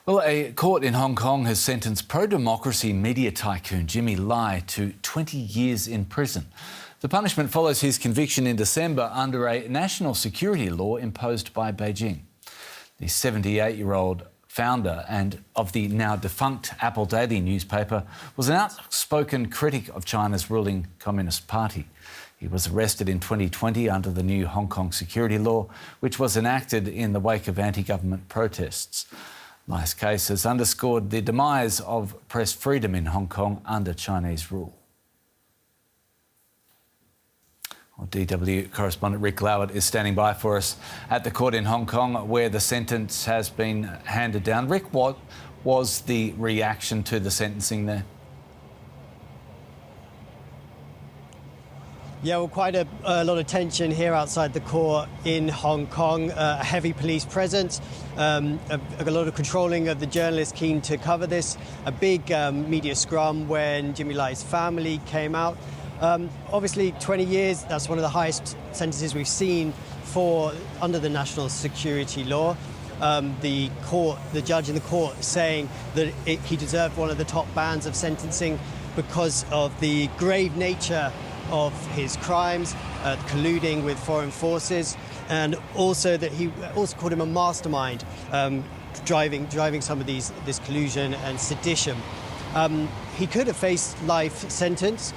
Well, a court in Hong Kong has sentenced pro-democracy media tycoon Jimmy Lai to 20 years in prison. The punishment follows his conviction in December under a national security law imposed by Beijing. The 78-year-old founder and of the now-defunct Apple Daily newspaper was an outspoken critic of China's ruling Communist Party. He was arrested in 2020 under the new Hong Kong security law, which was enacted in the wake of anti-government protests. Lai's case has underscored the demise of press freedom in Hong Kong under Chinese rule. Well, DW correspondent Rik Glauert is standing by for us at the court in Hong Kong where the sentence has been handed down. Rik, what was the reaction to the sentencing there? Yeah, well, quite a lot of tension here outside the court in Hong Kong. A heavy police presence, a lot of controlling of the journalists keen to cover this. A big media scrum when Jimmy Lai's family came out. Obviously, 20 years, that's one of the highest sentences we've seen under the national security law. The judge in the court saying that he deserved one of the top bands of sentencing because of the grave nature of his crimes, colluding with foreign forces, and also that he also called him a mastermind, driving some of this collusion and sedition. He could have faced life sentence,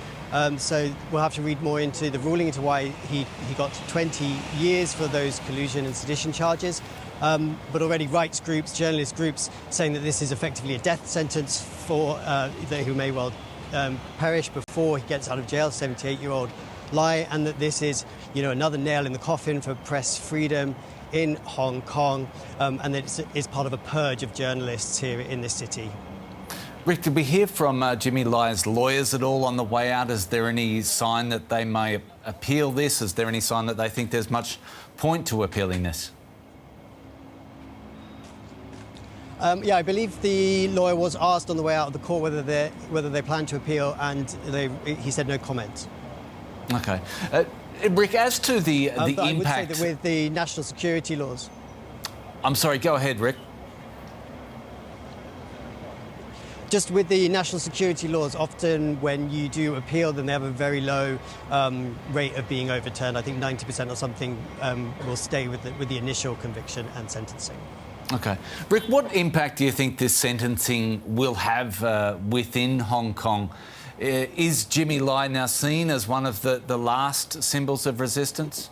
so we'll have to read more into the ruling, into why he got 20 years for those collusion and sedition charges. But already rights groups, journalist groups, saying that this is effectively a death sentence for who may well perish before he gets out of jail, 78-year-old Lai, and that this is, another nail in the coffin for press freedom in Hong Kong, and that it's part of a purge of journalists here in this city. Rik, did we hear from Jimmy Lai's lawyers at all on the way out? Is there any sign that they may appeal this? Is there any sign that they think there's much point to appealing this? Yeah, I believe the lawyer was asked on the way out of the court whether they plan to appeal, and he said no comment. OK. Rik, as to the impact... I would say that with the national security laws... I'm sorry, go ahead, Rik. Just with the national security laws, often when you do appeal, then they have a very low rate of being overturned. I think 90% or something will stay with the initial conviction and sentencing. OK. Rik, what impact do you think this sentencing will have within Hong Kong? Is Jimmy Lai now seen as one of the last symbols of resistance?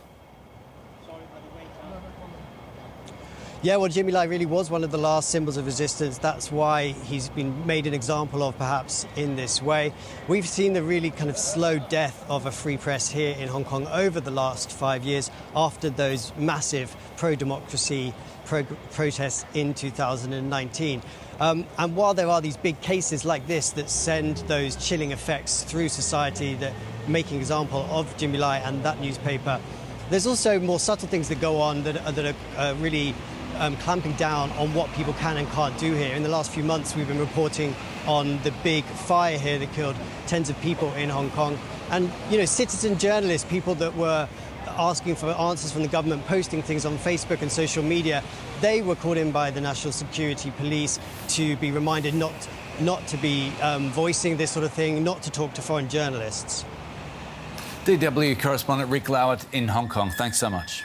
Yeah, well, Jimmy Lai really was one of the last symbols of resistance. That's why he's been made an example of, perhaps, in this way. We've seen the really kind of slow death of a free press here in Hong Kong over the last 5 years after those massive pro-democracy protests in 2019. And while there are these big cases like this that send those chilling effects through society, that make an example of Jimmy Lai and that newspaper, there's also more subtle things that go on that are really clamping down on what people can and can't do here. In the last few months, we've been reporting on the big fire here that killed tens of people in Hong Kong. And, citizen journalists, people that were asking for answers from the government, posting things on Facebook and social media, they were called in by the National Security Police to be reminded not to be voicing this sort of thing, not to talk to foreign journalists. DW correspondent Rik Glauert in Hong Kong, thanks so much.